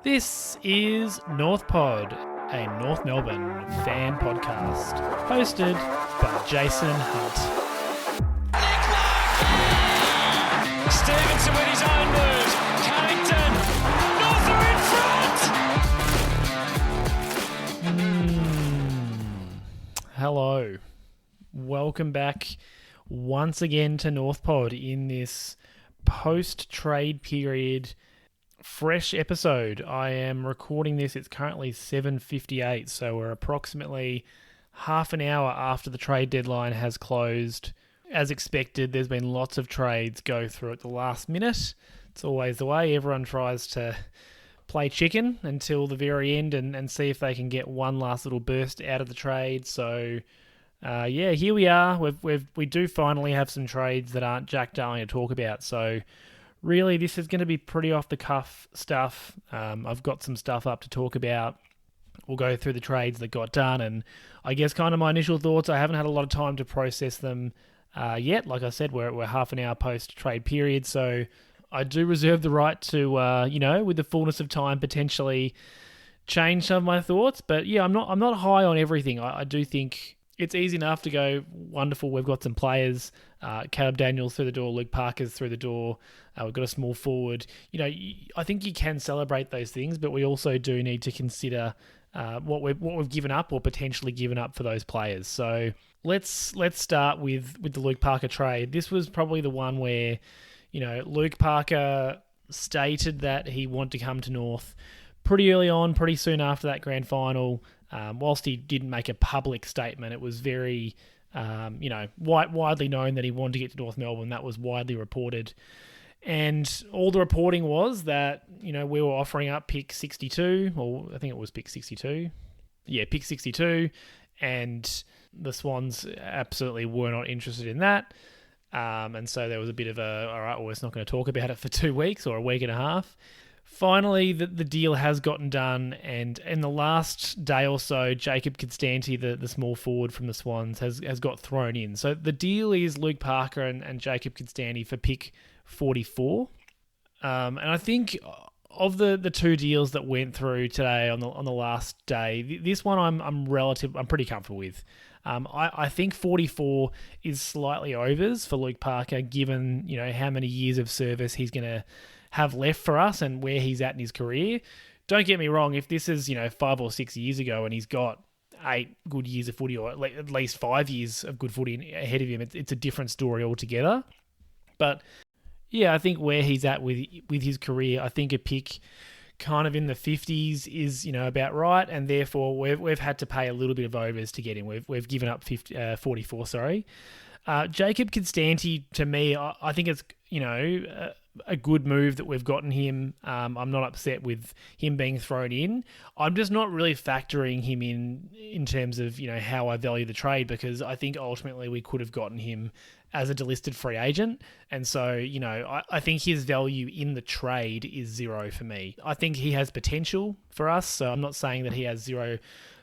This is North Pod, a North Melbourne fan podcast, hosted by Jason Hunt. Stevenson with his own move. Carrington. North are in front. Hello. Welcome back once again to North Pod in this post-trade period fresh episode. I am recording this. It's currently 7:58, so we're approximately half an hour after the trade deadline has closed. As expected, there's been lots of trades go through at the last minute. It's always the way. Everyone tries to play chicken until the very end and see if they can get one last little burst out of the trade. So, here we are. We do finally have some trades that aren't Jack Darling to talk about. So, really, this is going to be pretty off-the-cuff stuff. I've got some stuff up to talk about. We'll go through the trades that got done, and I guess kind of my initial thoughts. I haven't had a lot of time to process them yet. Like I said, we're half an hour post-trade period, so I do reserve the right to, with the fullness of time, potentially change some of my thoughts. But yeah, I'm not high on everything. I do think it's easy enough to go, wonderful, we've got some players. Caleb Daniels through the door, Luke Parker's through the door. We've got a small forward. I think you can celebrate those things, but we also do need to consider what we've given up or potentially given up for those players. So let's start with the Luke Parker trade. This was probably the one where, Luke Parker stated that he wanted to come to North pretty early on, pretty soon after that grand final. Whilst he didn't make a public statement, it was very, widely known that he wanted to get to North Melbourne. That was widely reported. And all the reporting was that, we were offering up pick 62, or I think it was pick 62. Yeah, pick 62. And the Swans absolutely were not interested in that. And so there was a bit of all right, well, we're not going to talk about it for 2 weeks or a week and a half. Finally, the deal has gotten done, and in the last day or so, Jacob Konstanty, the small forward from the Swans, has got thrown in. So the deal is Luke Parker and Jacob Konstanty for pick 44. And I think of the two deals that went through today on the last day, this one I'm pretty comfortable with. I think 44 is slightly overs for Luke Parker, given how many years of service he's going to have left for us and where he's at in his career. Don't get me wrong, if this is 5 or 6 years ago and he's got 8 good years of footy, or at least 5 years of good footy ahead of him, it's a different story altogether. But yeah, I think where he's at with his career, I think a pick kind of in the 50s is about right, and therefore we've had to pay a little bit of overs to get him. We've given up 44. Sorry, Jacob Konstanty, to me, I think it's a good move that we've gotten him. I'm not upset with him being thrown in. I'm just not really factoring him in terms of how I value the trade, because I think ultimately we could have gotten him as a delisted free agent. And so, I think his value in the trade is zero for me. I think he has potential for us, so I'm not saying that he has zero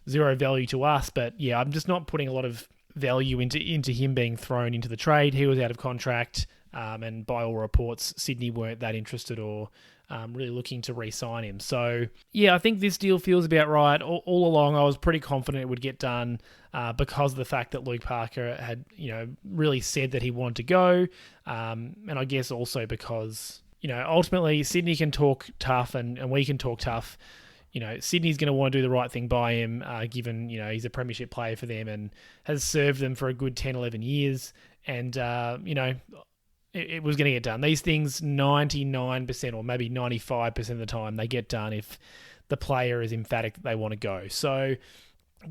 value to us, but yeah, I'm just not putting a lot of value into him being thrown into the trade. He was out of contract, and by all reports, Sydney weren't that interested or really looking to re-sign him. So yeah, I think this deal feels about right. All along, I was pretty confident it would get done because of the fact that Luke Parker had really said that he wanted to go, and I guess also because ultimately Sydney can talk tough and we can talk tough. Sydney's going to want to do the right thing by him, given, he's a premiership player for them and has served them for a good 10, 11 years. And, it was going to get done. These things, 99% or maybe 95% of the time, they get done if the player is emphatic that they want to go. So,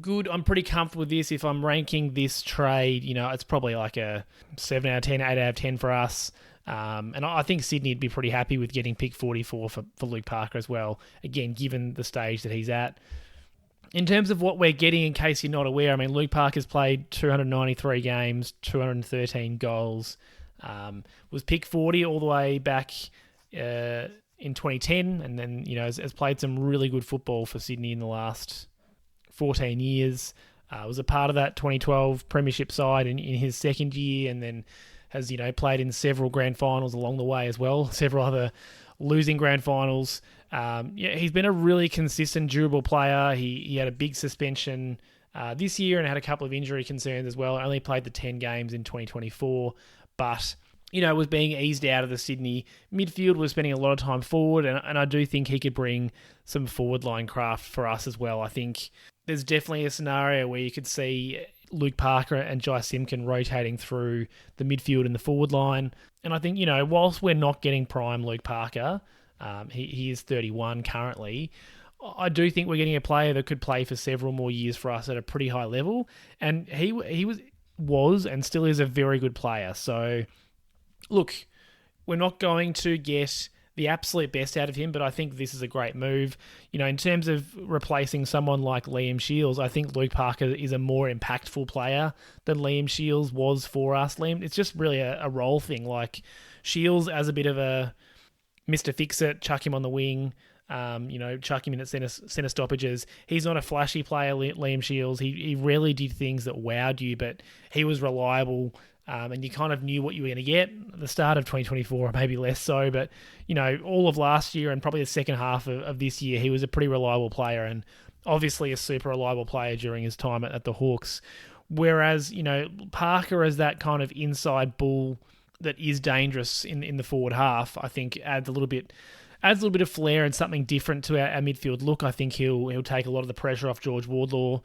good. I'm pretty comfortable with this. If I'm ranking this trade, it's probably like a 7 out of 10, 8 out of 10 for us. And I think Sydney would be pretty happy with getting pick 44 for Luke Parker as well, again, given the stage that he's at. In terms of what we're getting, in case you're not aware, Luke Parker's played 293 games, 213 goals, was pick 40 all the way back in 2010, and then, has played some really good football for Sydney in the last 14 years. Was a part of that 2012 premiership side in his second year, and then has, played in several grand finals along the way as well, several other losing grand finals. Yeah, he's been a really consistent, durable player. He had a big suspension this year and had a couple of injury concerns as well. Only played the 10 games in 2024, but was being eased out of the Sydney midfield, was spending a lot of time forward, and I do think he could bring some forward line craft for us as well. I think there's definitely a scenario where you could see Luke Parker and Jai Simpkin rotating through the midfield and the forward line. And I think, whilst we're not getting prime Luke Parker, he is 31 currently, I do think we're getting a player that could play for several more years for us at a pretty high level. And he was and still is a very good player. So, look, we're not going to get the absolute best out of him, but I think this is a great move. In terms of replacing someone like Liam Shields, I think Luke Parker is a more impactful player than Liam Shields was for us. It's just really a role thing. Like Shields as a bit of a Mr. Fix-It, chuck him on the wing, chuck him in at centre stoppages. He's not a flashy player, Liam Shields. He rarely did things that wowed you, but he was reliable. And you kind of knew what you were going to get at the start of 2024, maybe less so. But, all of last year and probably the second half of this year, he was a pretty reliable player and obviously a super reliable player during his time at the Hawks. Whereas, Parker as that kind of inside bull that is dangerous in the forward half, I think adds a little bit of flair and something different to our midfield look. I think he'll take a lot of the pressure off George Wardlaw.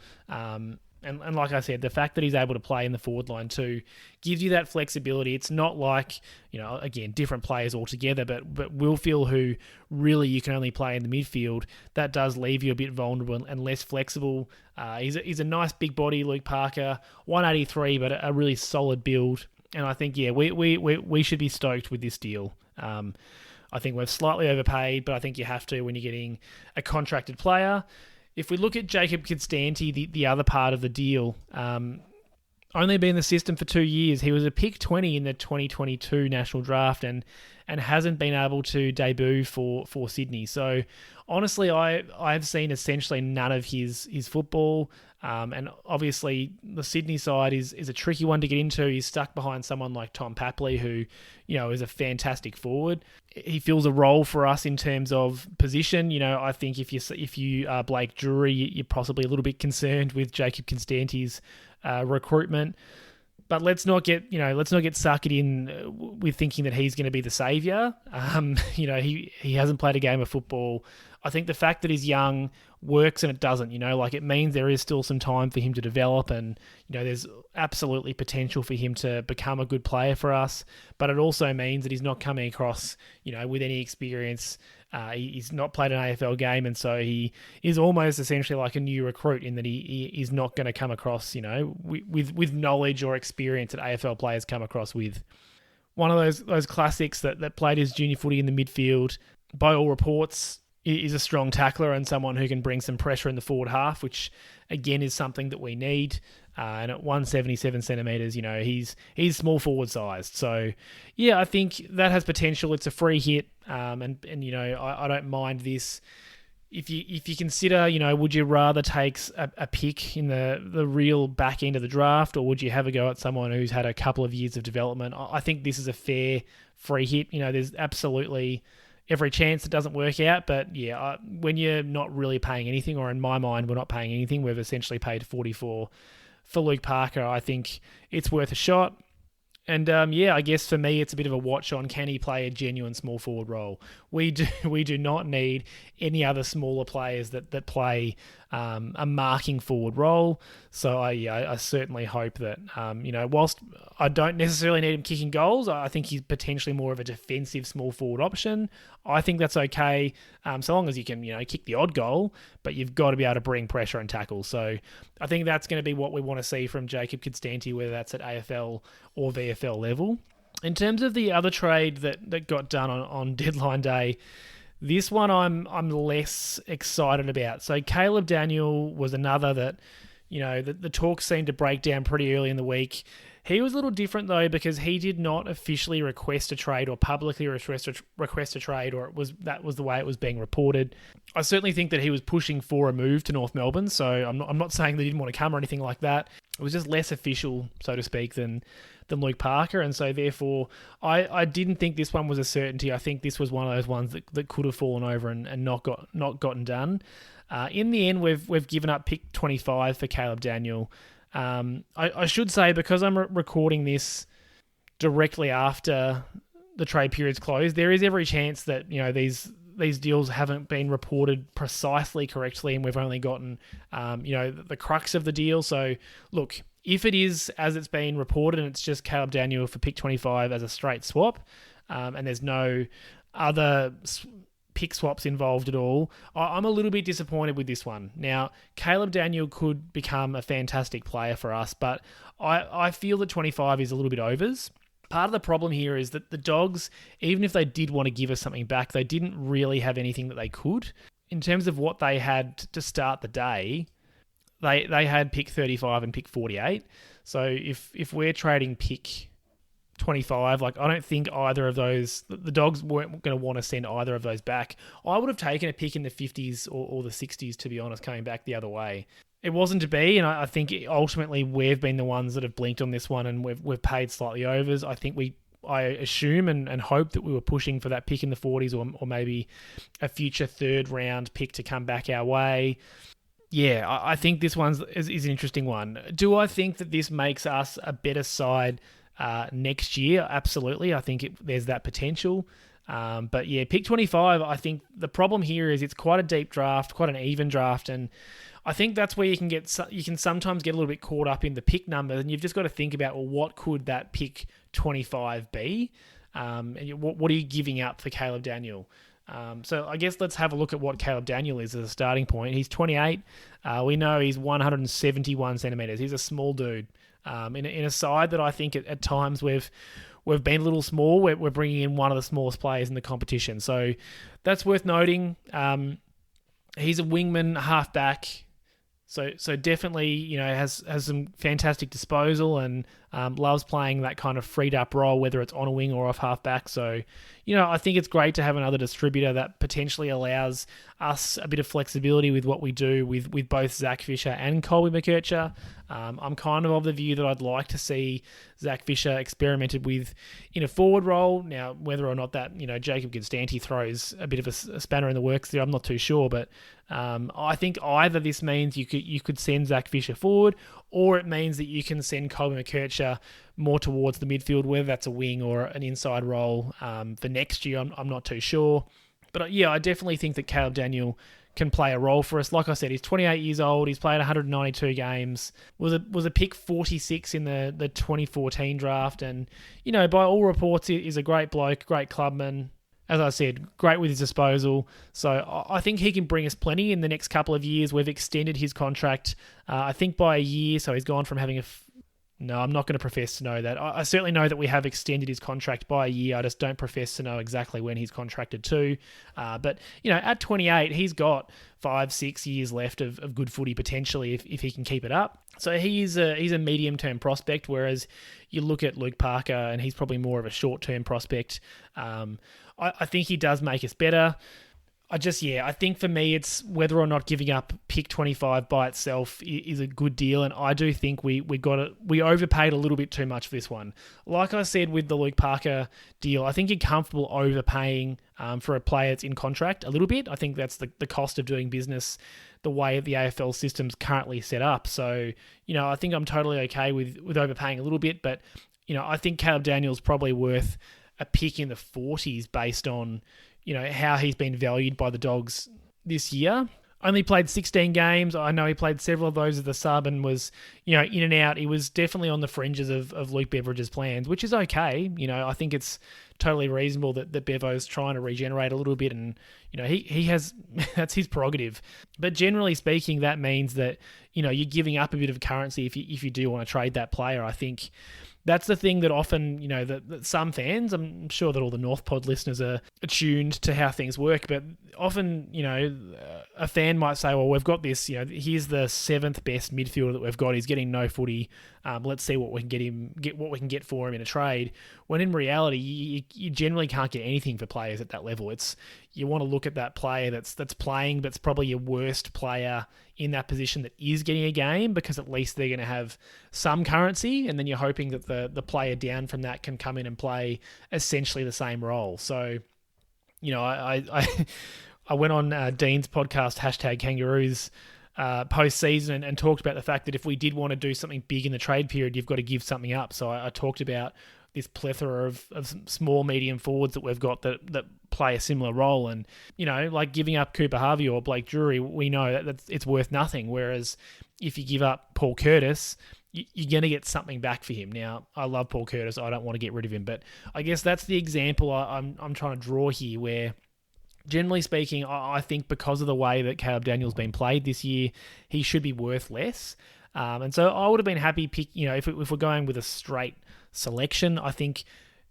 And like I said, the fact that he's able to play in the forward line too gives you that flexibility. It's not like, again, different players altogether, but Wilfield, who really you can only play in the midfield, that does leave you a bit vulnerable and less flexible. He's a nice big body, Luke Parker, 183, but a really solid build. And I think, we should be stoked with this deal. I think we've slightly overpaid, but I think you have to when you're getting a contracted player. If we look at Jacob Konstanty, the other part of the deal, only been in the system for 2 years. He was a pick 20 in the 2022 national draft and hasn't been able to debut for Sydney. So honestly, I've seen essentially none of his football. And obviously the Sydney side is a tricky one to get into. He's stuck behind someone like Tom Papley, who, is a fantastic forward. He fills a role for us in terms of position. I think if you are Blake Drury, you're possibly a little bit concerned with Jacob Konstanty's recruitment. But let's not get suckered in with thinking that he's going to be the saviour. He hasn't played a game of football. I think the fact that he's young works and it doesn't, it means there is still some time for him to develop and, there's absolutely potential for him to become a good player for us. But it also means that he's not coming across, with any experience. He's not played an AFL game, and so he is almost essentially like a new recruit in that he is not going to come across, with knowledge or experience that AFL players come across with. One of those classics that played his junior footy in the midfield, by all reports, is a strong tackler and someone who can bring some pressure in the forward half, which again is something that we need. And at 177 centimetres, he's small forward sized. So I think that has potential. It's a free hit, and I don't mind this. If you consider, would you rather take a pick in the real back end of the draft, or would you have a go at someone who's had a couple of years of development? I think this is a fair free hit. There's absolutely every chance it doesn't work out, but when you're not really paying anything, or in my mind, we're not paying anything, we've essentially paid 44 for Luke Parker. I think it's worth a shot. And I guess for me, it's a bit of a watch on, can he play a genuine small forward role? We do not need any other smaller players that play a marking forward role. So I certainly hope that, whilst I don't necessarily need him kicking goals, I think he's potentially more of a defensive small forward option. I think that's okay, so long as you can, kick the odd goal, but you've got to be able to bring pressure and tackle. So I think that's going to be what we want to see from Jacob Konstanty, whether that's at AFL or VFL level. In terms of the other trade that got done on deadline day, this one I'm less excited about. So Caleb Daniel was another that, the talks seemed to break down pretty early in the week. He was a little different though because he did not officially request a trade or publicly request a trade, or that was the way it was being reported. I certainly think that he was pushing for a move to North Melbourne, so I'm not saying that he didn't want to come or anything like that. It was just less official, so to speak, than Luke Parker, and so therefore I didn't think this one was a certainty. I think this was one of those ones that could have fallen over and not gotten done. In the end, we've given up pick 25 for Caleb Daniel. I should say, because I'm recording this directly after the trade period's closed, there is every chance that these deals haven't been reported precisely correctly, and we've only gotten the crux of the deal. So look, if it is as it's been reported and it's just Caleb Daniel for pick 25 as a straight swap, and there's no other pick swaps involved at all, I'm a little bit disappointed with this one. Now, Caleb Daniel could become a fantastic player for us, but I feel that 25 is a little bit overs. Part of the problem here is that the Dogs, even if they did want to give us something back, they didn't really have anything that they could. In terms of what they had to start the day, they had pick 35 and pick 48. So if we're trading pick 25, I don't think either of those, the Dogs weren't going to want to send either of those back. I would have taken a pick in the 50s or the 60s, to be honest, coming back the other way. It wasn't to be, and I think ultimately we've been the ones that have blinked on this one, and we've paid slightly overs. I think I assume and hope that we were pushing for that pick in the 40s or maybe a future third round pick to come back our way. Yeah, I think this one is an interesting one. Do I think that this makes us a better side next year? Absolutely. I think there's that potential. But yeah, pick 25, I think the problem here is it's quite a deep draft, quite an even draft, and I think that's where you can sometimes get a little bit caught up in the pick number, and you've just got to think about, well, what could that pick 25 be? And what are you giving up for Caleb Daniel? So I guess let's have a look at what Caleb Daniel is as a starting point. He's 28. We know he's 171 centimetres. He's a small dude. In a side that I think at times we've been a little small, we're bringing in one of the smallest players in the competition. So that's worth noting. He's a wingman, halfback. So definitely, has some fantastic disposal and loves playing that kind of freed up role, whether it's on a wing or off halfback. So, I think it's great to have another distributor that potentially allows us a bit of flexibility with what we do with both Zach Fisher and Colby McKercher. I'm kind of the view that I'd like to see Zach Fisher experimented with in a forward role. Now, whether or not that, Jacob Konstanty throws a bit of a spanner in the works there, I'm not too sure, but I think either this means you could send Zach Fisher forward, or it means that you can send Colby McKercher more towards the midfield, whether that's a wing or an inside role for next year. I'm not too sure. But yeah, I definitely think that Caleb Daniel can play a role for us. Like I said, he's 28 years old. He's played 192 games. Was a pick 46 in the 2014 draft, and by all reports, is a great bloke, great clubman. As I said, great with his disposal. So I think he can bring us plenty in the next couple of years. We've extended his contract, I think, by a year. So he's gone from having No, I'm not going to profess to know that. I certainly know that we have extended his contract by a year. I just don't profess to know exactly when he's contracted to. But, at 28, he's got 5-6 years left of good footy potentially if he can keep it up. So he's a medium-term prospect, whereas you look at Luke Parker and he's probably more of a short-term prospect. I think he does make us better. I think for me, it's whether or not giving up pick 25 by itself is a good deal, and I do think we overpaid a little bit too much for this one. Like I said with the Luke Parker deal, I think you're comfortable overpaying for a player that's in contract a little bit. I think that's the cost of doing business the way the AFL system's currently set up. So, I think I'm totally okay with overpaying a little bit, but, I think Caleb Daniel's probably worth a pick in the 40s based on how he's been valued by the Dogs this year. Only played 16 games. I know he played several of those as a sub and was, in and out. He was definitely on the fringes of Luke Beveridge's plans, which is okay. I think it's totally reasonable that Bevo's trying to regenerate a little bit, and, he has, that's his prerogative. But generally speaking, that means that, you're giving up a bit of currency if you do want to trade that player. I think that's the thing that often, that some fans, I'm sure that all the North Pod listeners are attuned to how things work, but often, a fan might say, well, we've got this, here's the 7th best midfielder that we've got. He's getting no footy. Let's see what we can what we can get for him in a trade. When in reality, you generally can't get anything for players at that level. You want to look at that player that's playing, but's probably your worst player in that position that is getting a game, because at least they're going to have some currency, and then you're hoping that the player down from that can come in and play essentially the same role. So, I went on Dean's podcast, #Kangaroos, post-season and talked about the fact that if we did want to do something big in the trade period, you've got to give something up. So I talked about this plethora of small, medium forwards that we've got that play a similar role. And, like giving up Cooper Harvey or Blake Drury, we know that it's worth nothing. Whereas if you give up Paul Curtis, you're going to get something back for him. Now, I love Paul Curtis. I don't want to get rid of him. But I guess that's the example I'm trying to draw here, where generally speaking, I think because of the way that Caleb Daniel's been played this year, he should be worth less. And so I would have been happy if we're going with a straight selection, I think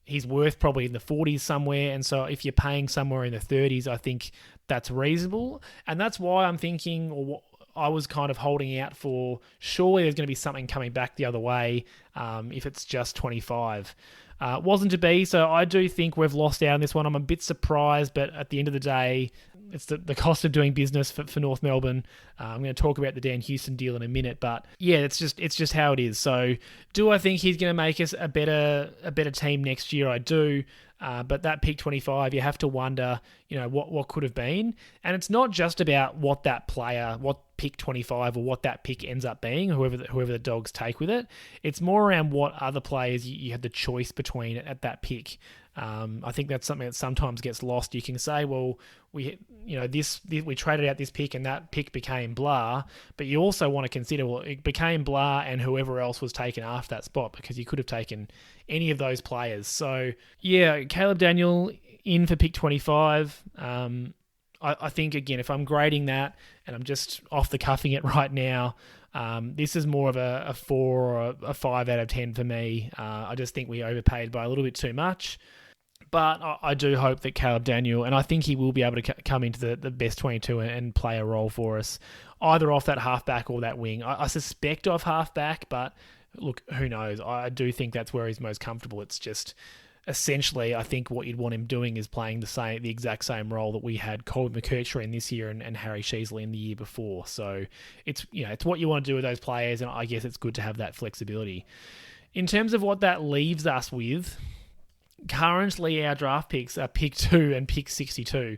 he's worth probably in the 40s somewhere. And so if you're paying somewhere in the 30s, I think that's reasonable. And that's why I'm thinking, or I was kind of holding out for, surely there's going to be something coming back the other way if it's just 25. Wasn't to be, so I do think we've lost out on this one. I'm a bit surprised, but at the end of the day, it's the cost of doing business for North Melbourne. I'm going to talk about the Dan Houston deal in a minute, but yeah, it's just how it is. So, do I think he's going to make us a better team next year? I do. But that pick 25, you have to wonder, what could have been. And it's not just about what that player, what pick 25 or what that pick ends up being, whoever the Dogs take with it. It's more around what other players you had the choice between at that pick. I think that's something that sometimes gets lost. You can say, well, we traded out this pick and that pick became blah, but you also want to consider, well, it became blah and whoever else was taken after that spot, because you could have taken any of those players. So yeah, Caleb Daniel in for pick 25. I think, again, if I'm grading that and I'm just off the cuffing it right now, this is more of a 4 or a 5 out of 10 for me. I just think we overpaid by a little bit too much. But I do hope that Caleb Daniel, and I think he will be able to come into the best 22 and play a role for us, either off that halfback or that wing. I suspect off halfback, but look, who knows? I do think that's where he's most comfortable. It's just, essentially, I think what you'd want him doing is playing the exact same role that we had Colby McKercher in this year and Harry Sheasley in the year before. So it's what you want to do with those players, and I guess it's good to have that flexibility. In terms of what that leaves us with, currently our draft picks are pick 2 and pick 62.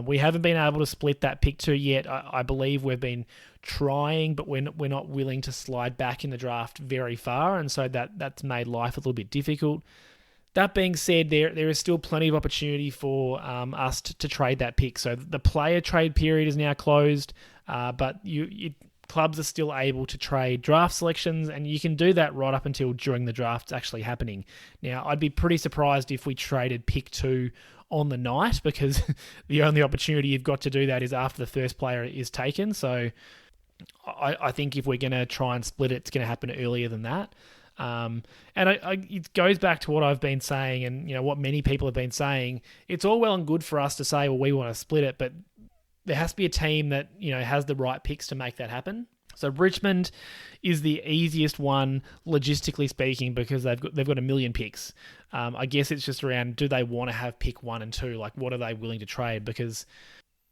We haven't been able to split that pick 2 yet. I believe we've been trying, but we're not willing to slide back in the draft very far, and so that's made life a little bit difficult. That being said, there is still plenty of opportunity for us to trade that pick. So the player trade period is now closed, but clubs are still able to trade draft selections, and you can do that right up until during the draft's actually happening. Now, I'd be pretty surprised if we traded pick 2 on the night, because the only opportunity you've got to do that is after the first player is taken. So I think if we're going to try and split it, it's going to happen earlier than that. And it goes back to what I've been saying, and what many people have been saying. It's all well and good for us to say, well, we want to split it, but there has to be a team that has the right picks to make that happen. So Richmond is the easiest one, logistically speaking, because they've got a million picks. I guess it's just around, do they want to have pick 1 and 2? Like, what are they willing to trade? Because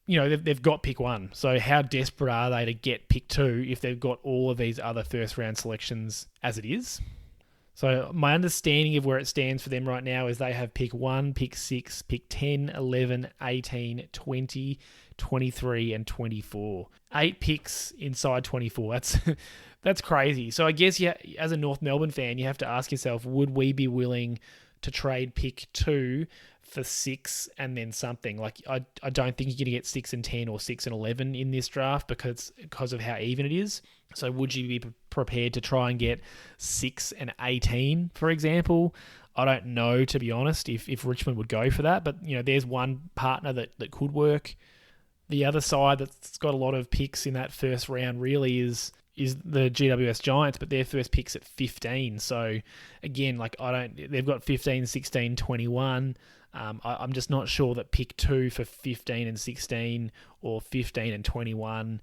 they've got pick 1. So how desperate are they to get pick 2 if they've got all of these other first round selections as it is? So my understanding of where it stands for them right now is they have pick 1, pick 6, pick 10, 11, 18, 20, 23, and 24. 8 picks inside 24. That's crazy. So I guess as a North Melbourne fan, you have to ask yourself, would we be willing to trade pick 2 for 6 and then something? Like, I don't think you're going to get 6 and 10 or 6 and 11 in this draft because of how even it is. So would you be prepared to try and get 6 and 18, for example? I don't know, to be honest, if Richmond would go for that. But, there's one partner that could work. The other side that's got a lot of picks in that first round really is is the GWS Giants, but their first pick's at 15. So again, they've got 15, 16, 21. I'm just not sure that pick 2 for 15 and 16 or 15 and 21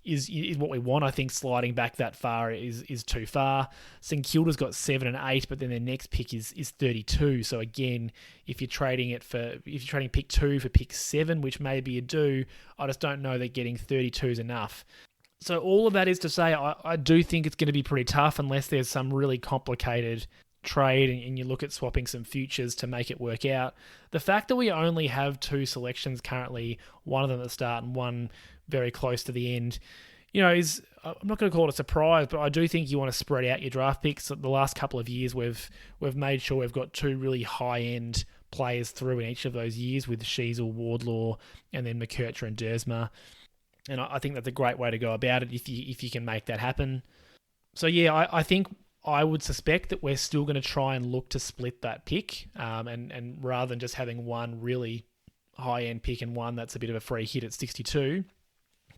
is what we want. I think sliding back that far is too far. St Kilda's got 7 and 8, but then their next pick is 32. So again, if you're trading pick 2 for pick 7, which maybe you do, I just don't know that getting 32 is enough. So all of that is to say, I do think it's going to be pretty tough unless there's some really complicated trade and you look at swapping some futures to make it work out. The fact that we only have 2 selections currently, one of them at the start and one very close to the end, is, I'm not going to call it a surprise, but I do think you want to spread out your draft picks. The last couple of years, we've made sure we've got 2 really high-end players through in each of those years with Sheasel, Wardlaw, and then McKercher and Dersma. And I think that's a great way to go about it if you can make that happen. So yeah, I think I would suspect that we're still going to try and look to split that pick, and rather than just having one really high-end pick and one that's a bit of a free hit at 62,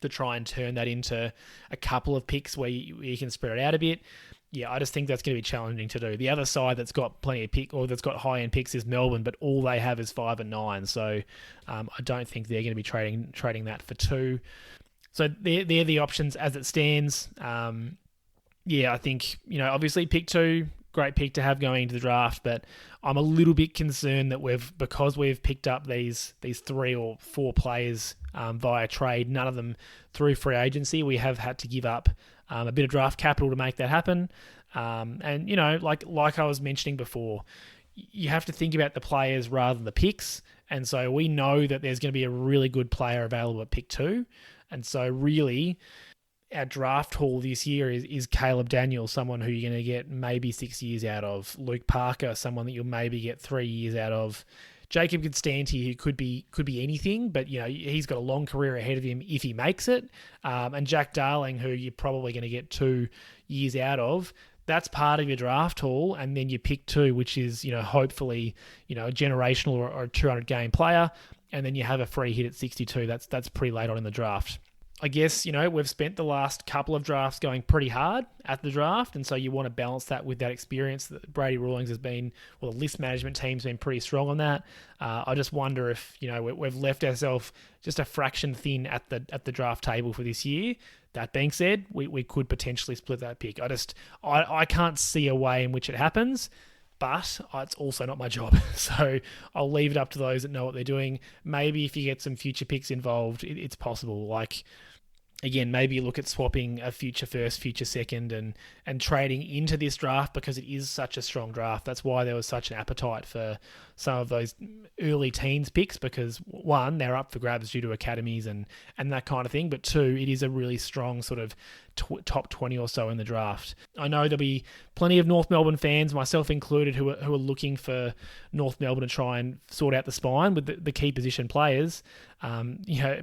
to try and turn that into a couple of picks where you can spread it out a bit. Yeah, I just think that's going to be challenging to do. The other side that's got plenty of that's got high-end picks is Melbourne, but all they have is 5 and 9. So I don't think they're going to be trading that for 2. So they're the options as it stands. Yeah, I think, obviously pick 2, great pick to have going into the draft, but I'm a little bit concerned that because we've picked up these 3 or 4 players via trade, none of them through free agency, we have had to give up a bit of draft capital to make that happen. And like I was mentioning before, you have to think about the players rather than the picks. And so we know that there's going to be a really good player available at pick 2. And so really, our draft haul this year is Caleb Daniel, someone who you're going to get maybe 6 years out of. Luke Parker, someone that you'll maybe get 3 years out of. Jacob Konstanty, who could be anything, but he's got a long career ahead of him if he makes it. And Jack Darling, who you're probably going to get 2 years out of. That's part of your draft haul, and then you pick 2, which is hopefully a generational or a 200 game player, and then you have a free hit at 62. That's pretty late on in the draft. I guess, we've spent the last couple of drafts going pretty hard at the draft, and so you want to balance that with that experience that Brady Rawlings has been, the list management team's been pretty strong on that. I just wonder if, we've left ourselves just a fraction thin at the draft table for this year. That being said, we could potentially split that pick. I can't see a way in which it happens, but it's also not my job. So I'll leave it up to those that know what they're doing. Maybe if you get some future picks involved, it's possible. Again, maybe you look at swapping a future first, future second, and trading into this draft because it is such a strong draft. That's why there was such an appetite for some of those early teens picks because, 1, they're up for grabs due to academies and that kind of thing, but 2, it is a really strong sort of top 20 or so in the draft. I know there'll be plenty of North Melbourne fans, myself included, who are looking for North Melbourne to try and sort out the spine with the key position players.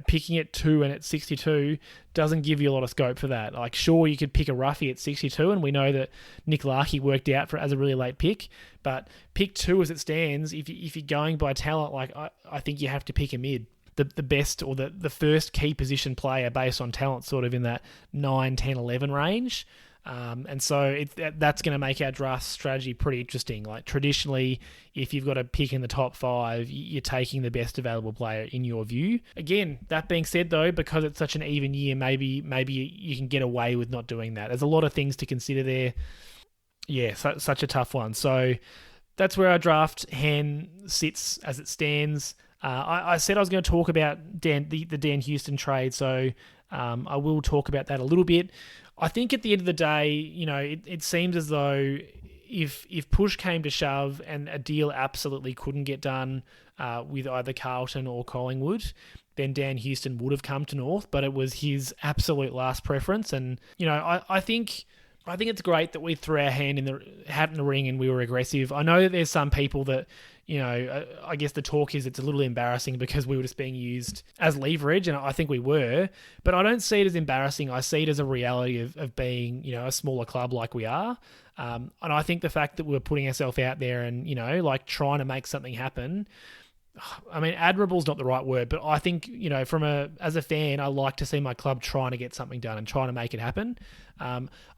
Picking at 2 and at 62 doesn't give you a lot of scope for that. Sure, you could pick a roughie at 62, and we know that Nick Larkey worked out as a really late pick, but pick 2 as it stands, if you're going by talent, I think you have to pick a mid. The best or the first key position player based on talent sort of in that 9, 10, 11 range. And so that's going to make our draft strategy pretty interesting. Traditionally, if you've got a pick in the top 5, you're taking the best available player in your view. Again, that being said though, because it's such an even year, maybe you can get away with not doing that. There's a lot of things to consider there. Yeah, such a tough one. So that's where our draft hand sits as it stands. I said I was going to talk about the Dan Houston trade, so I will talk about that a little bit. I think at the end of the day, it seems as though if push came to shove and a deal absolutely couldn't get done with either Carlton or Collingwood, then Dan Houston would have come to North, but it was his absolute last preference. And, I think it's great that we threw our hat in the ring and we were aggressive. I know that there's some people that, I guess the talk is it's a little embarrassing because we were just being used as leverage, and I think we were, but I don't see it as embarrassing. I see it as a reality of being, a smaller club like we are. And I think the fact that we're putting ourselves out there and, trying to make something happen, I mean, admirable is not the right word, but I think, as a fan, I like to see my club trying to get something done and trying to make it happen.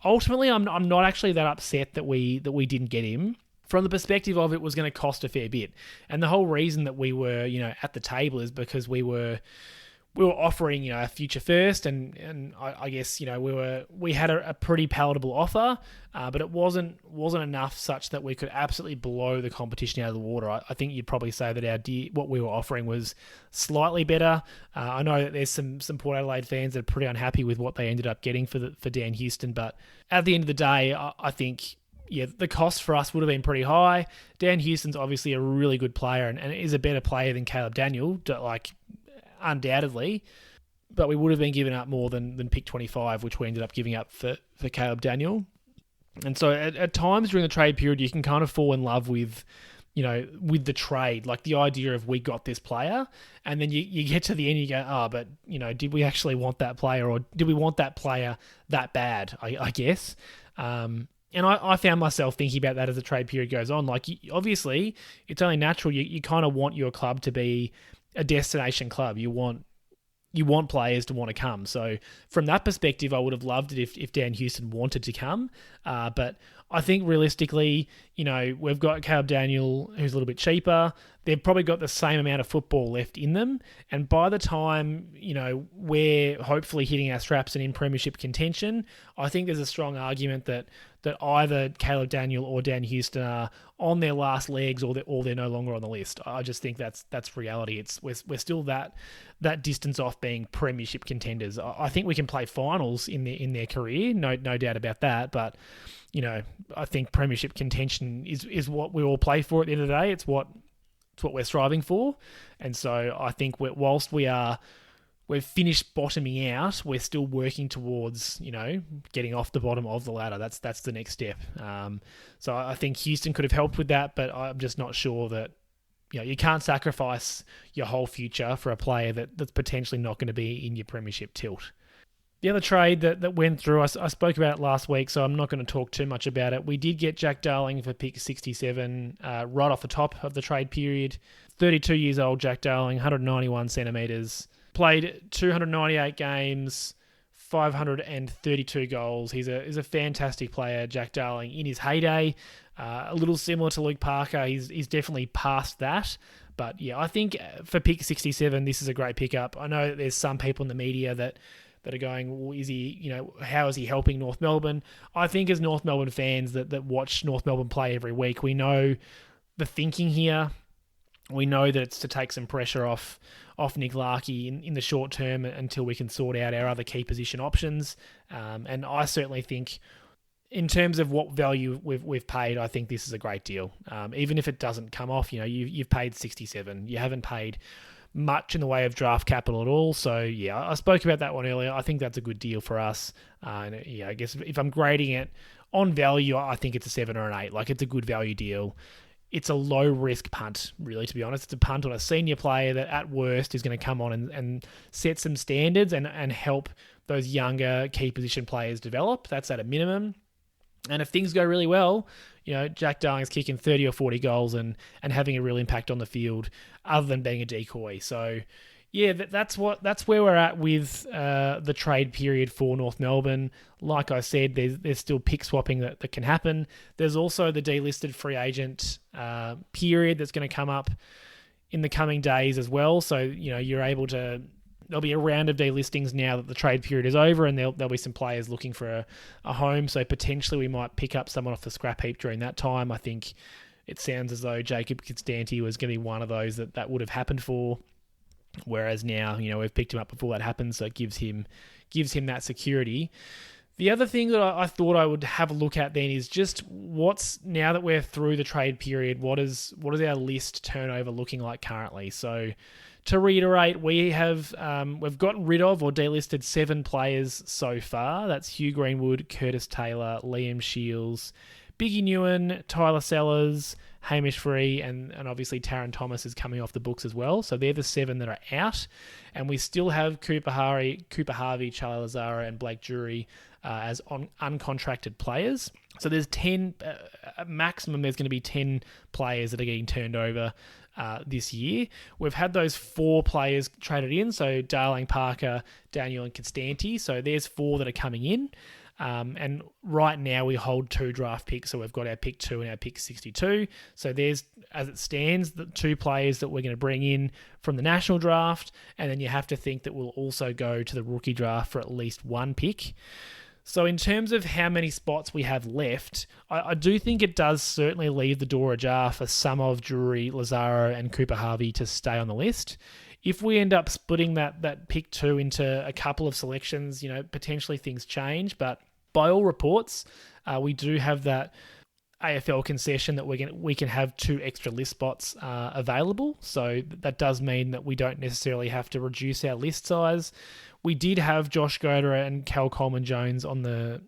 Ultimately, I'm not actually that upset that we didn't get him. From the perspective of it was going to cost a fair bit, and the whole reason that we were at the table is because we were offering a future first, and I guess we had a pretty palatable offer, but it wasn't enough such that we could absolutely blow the competition out of the water. I think you'd probably say that what we were offering was slightly better. I know that there's some Port Adelaide fans that are pretty unhappy with what they ended up getting for Dan Houston, but at the end of the day, I think. Yeah, the cost for us would have been pretty high. Dan Houston's obviously a really good player and is a better player than Caleb Daniel, undoubtedly. But we would have been giving up more than pick 25, which we ended up giving up for Caleb Daniel. And so at times during the trade period, you can kind of fall in love with the trade, like the idea of we got this player, and then you get to the end, you go, but did we actually want that player, or did we want that player that bad? I guess. And I found myself thinking about that as the trade period goes on. Like, obviously, it's only natural. You kind of want your club to be a destination club. You want players to want to come. So from that perspective, I would have loved it if Dan Houston wanted to come. But I think realistically, we've got Caleb Daniel, who's a little bit cheaper. They've probably got the same amount of football left in them. And by the time, we're hopefully hitting our straps and in premiership contention, I think there's a strong argument that either Caleb Daniel or Dan Houston are on their last legs, or they're no longer on the list. I just think that's reality. We're still that distance off being premiership contenders. I think we can play finals in their career, no doubt about that. But I think premiership contention is what we all play for at the end of the day. It's what we're striving for, and so I think whilst we've finished bottoming out, we're still working towards, getting off the bottom of the ladder. That's the next step. So I think Houston could have helped with that, but I'm just not sure that, you can't sacrifice your whole future for a player that's potentially not going to be in your premiership tilt. The other trade that went through, I spoke about it last week, so I'm not going to talk too much about it. We did get Jack Darling for pick 67 right off the top of the trade period. 32 years old, Jack Darling, 191 centimetres. Played 298 games, 532 goals. He's a fantastic player, Jack Darling, in his heyday. A little similar to Luke Parker. He's definitely past that. But yeah, I think for pick 67, this is a great pickup. I know that there's some people in the media that are going, well, is he, how is he helping North Melbourne? I think as North Melbourne fans that watch North Melbourne play every week, we know the thinking here. We know that it's to take some pressure off Nick Larkey in the short term until we can sort out our other key position options. And I certainly think, in terms of what value we've paid, I think this is a great deal. Even if it doesn't come off, you've paid 67. You haven't paid much in the way of draft capital at all. So yeah, I spoke about that one earlier. I think that's a good deal for us. And I guess if I'm grading it on value, I think it's a 7 or an 8. Like, it's a good value deal. It's a low risk punt, really, to be honest. It's a punt on a senior player that at worst is going to come on and set some standards and help those younger key position players develop. That's at a minimum. And if things go really well, Jack Darling's kicking 30 or 40 goals and having a real impact on the field, other than being a decoy. So yeah, that's where we're at with the trade period for North Melbourne. Like I said, there's still pick swapping that can happen. There's also the delisted free agent period that's going to come up in the coming days as well. So you're able to. There'll be a round of delistings now that the trade period is over, and there'll be some players looking for a home. So potentially we might pick up someone off the scrap heap during that time. I think it sounds as though Jacob Konstanty was going to be one of those that would have happened for. Whereas now, we've picked him up before that happens, so it gives him that security. The other thing that I thought I would have a look at then is just now that we're through the trade period, what is our list turnover looking like currently? So to reiterate, we've gotten rid of or delisted 7 players so far. That's Hugh Greenwood, Curtis Taylor, Liam Shields, Biggie Newen, Tyler Sellers, Hamish Free, and obviously Taron Thomas is coming off the books as well. So they're the 7 that are out. And we still have Cooper Harvey, Charlie Lazara, and Blake Jury as uncontracted players. So there's 10, maximum there's going to be 10 players that are getting turned over this year. We've had those 4 players traded in, so Darling, Parker, Daniel and Konstanty. So there's 4 that are coming in. And right now we hold 2 draft picks, so we've got our pick 2 and our pick 62. So there's, as it stands, the 2 players that we're going to bring in from the national draft, and then you have to think that we'll also go to the rookie draft for at least 1 pick. So in terms of how many spots we have left, I do think it does certainly leave the door ajar for some of Drury, Lazaro and Cooper Harvey to stay on the list. If we end up splitting that pick 2 into a couple of selections, potentially things change. But by all reports, we do have that AFL concession that we can have 2 extra list spots available. So that does mean that we don't necessarily have to reduce our list size. We did have Josh Goder and Cal Coleman-Jones on the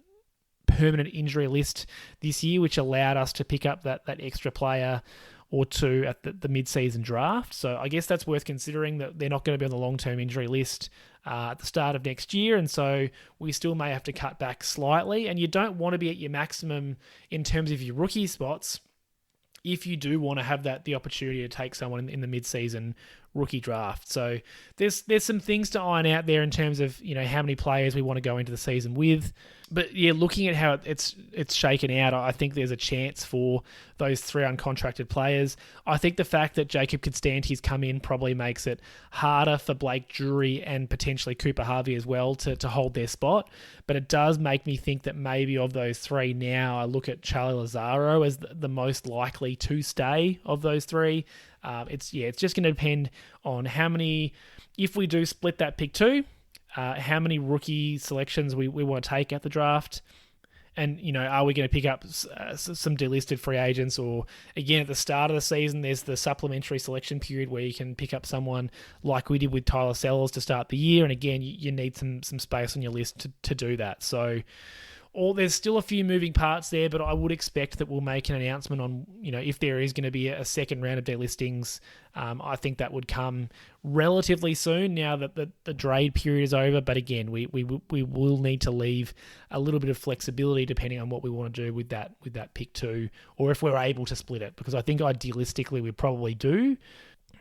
permanent injury list this year, which allowed us to pick up that extra player or 2 at the mid-season draft. So I guess that's worth considering, that they're not going to be on the long-term injury list at the start of next year, and so we still may have to cut back slightly. And you don't want to be at your maximum in terms of your rookie spots if you do want to have the opportunity to take someone in the mid-season rookie draft. So there's some things to iron out there in terms of how many players we want to go into the season with. But yeah, looking at how it's shaken out, I think there's a chance for those 3 uncontracted players. I think the fact that Jacob Konstanty's come in probably makes it harder for Blake Drury and potentially Cooper Harvey as well to hold their spot. But it does make me think that maybe of those 3 now, I look at Charlie Lazaro as the most likely to stay of those 3. It's just going to depend on how many, if we do split that pick 2, how many rookie selections we want to take at the draft. And, are we going to pick up some delisted free agents? Or, again, at the start of the season, there's the supplementary selection period where you can pick up someone like we did with Tyler Sellers to start the year. And, again, you need some space on your list to do that. So there's still a few moving parts there, but I would expect that we'll make an announcement on, if there is going to be a second round of delistings. I think that would come relatively soon now that the trade period is over. But again, we will need to leave a little bit of flexibility depending on what we want to do with that pick 2, or if we're able to split it, because I think idealistically we probably do,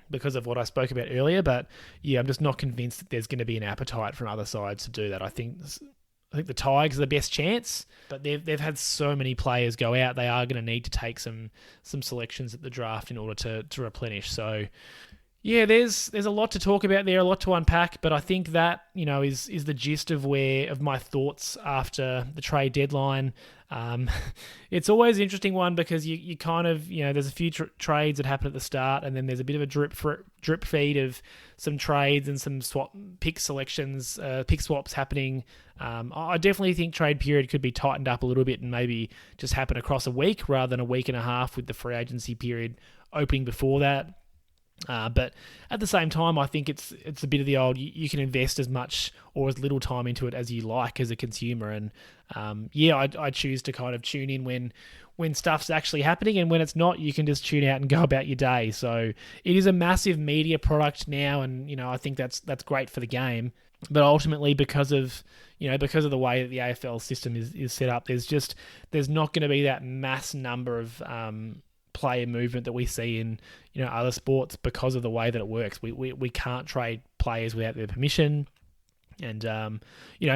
because of what I spoke about earlier. But yeah, I'm just not convinced that there's going to be an appetite from other sides to do that. I think the Tigers are the best chance, but they've had so many players go out, they are going to need to take some selections at the draft in order to replenish. So yeah, there's a lot to talk about there, a lot to unpack, but I think that is the gist of my thoughts after the trade deadline. It's always an interesting one because you kind of, there's a few trades that happen at the start, and then there's a bit of a drip feed of some trades and some pick swaps happening. I definitely think trade period could be tightened up a little bit and maybe just happen across a week rather than a week and a half with the free agency period opening before that. But at the same time, I think it's a bit of the old, you can invest as much or as little time into it as you like as a consumer. And I choose to kind of tune in when stuff's actually happening, and when it's not, you can just tune out and go about your day. So it is a massive media product now, and I think that's great for the game. But ultimately, because of the way that the AFL system is set up, there's not going to be that mass number of player movement that we see in other sports because of the way that it works. We can't trade players without their permission, and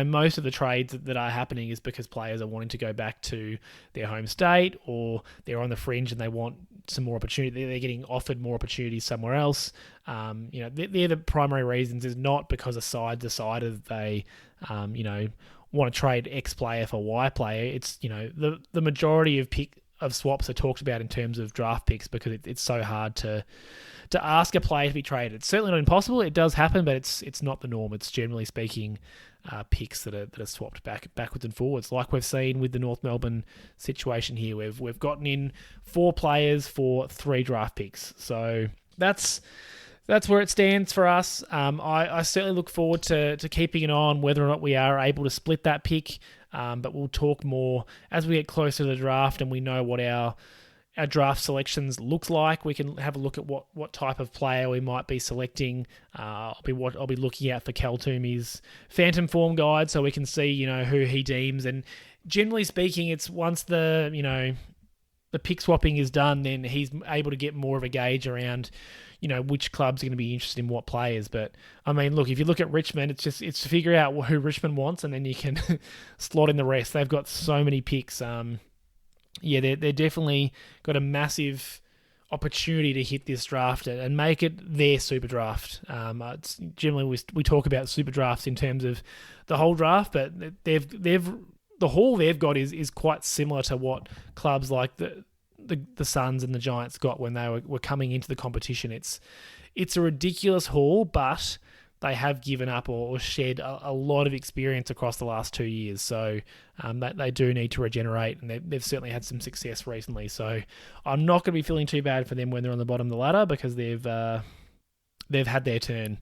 most of the trades that are happening is because players are wanting to go back to their home state, or they're on the fringe and they want some more opportunity. They're getting offered more opportunities somewhere else. They're the primary reasons. Is not because a side decided they want to trade X player for Y player. It's the majority of swaps are talked about in terms of draft picks because it's so hard to ask a player to be traded. It's certainly not impossible. It does happen, but it's not the norm. It's generally speaking picks that are swapped backwards and forwards, like we've seen with the North Melbourne situation here. We've gotten in 4 players for 3 draft picks. So that's where it stands for us. I certainly look forward to keeping an eye on whether or not we are able to split that pick. But we'll talk more as we get closer to the draft and we know what our draft selections looks like. We can have a look at what type of player we might be selecting. I'll be looking out for Cal Toomey's Phantom Form Guide so we can see who he deems. And generally speaking, it's once the the pick swapping is done, then he's able to get more of a gauge around, which clubs are going to be interested in what players. But I mean, look, if you look at Richmond, it's to figure out who Richmond wants, and then you can slot in the rest. They've got so many picks. They're definitely got a massive opportunity to hit this draft and make it their super draft. It's generally we talk about super drafts in terms of the whole draft, but the haul they've got is quite similar to what clubs like the Suns and the Giants got when they were coming into the competition. It's a ridiculous haul, but they have given up or shed a lot of experience across the last 2 years. So they do need to regenerate, and they've certainly had some success recently. So I'm not going to be feeling too bad for them when they're on the bottom of the ladder, because they've had their turn.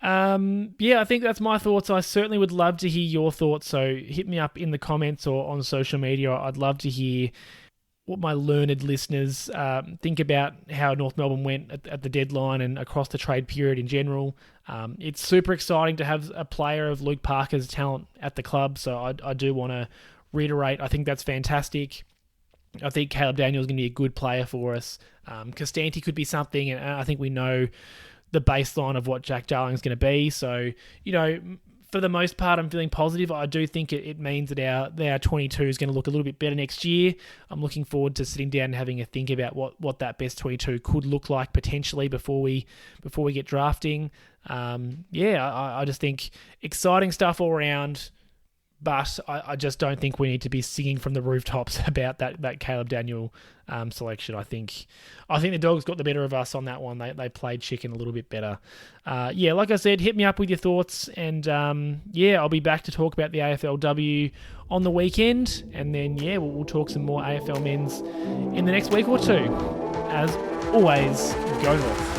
I think that's my thoughts. I certainly would love to hear your thoughts. So hit me up in the comments or on social media. I'd love to hear what my learned listeners think about how North Melbourne went at the deadline and across the trade period in general. It's super exciting to have a player of Luke Parker's talent at the club, so I do want to reiterate, I think that's fantastic. I think Caleb Daniels is going to be a good player for us. Konstanty could be something, and I think we know the baseline of what Jack Darling's going to be. So, for the most part, I'm feeling positive. I do think it means that our 22 is going to look a little bit better next year. I'm looking forward to sitting down and having a think about what that best 22 could look like potentially before we get drafting. I just think exciting stuff all around, but I just don't think we need to be singing from the rooftops about that Caleb Daniel selection. I think the Dogs got the better of us on that one. They played chicken a little bit better. Like I said, hit me up with your thoughts, and I'll be back to talk about the AFLW on the weekend, and then we'll talk some more AFL men's in the next week or two. As always, go North.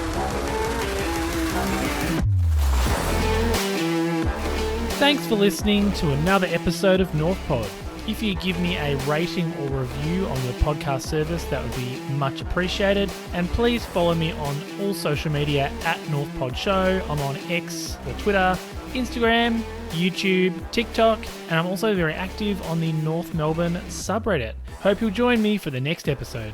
Thanks for listening to another episode of NorthPod. If you give me a rating or review on your podcast service, that would be much appreciated. And please follow me on all social media at NorthPod Show. I'm on X or Twitter, Instagram, YouTube, TikTok, and I'm also very active on the North Melbourne subreddit. Hope you'll join me for the next episode.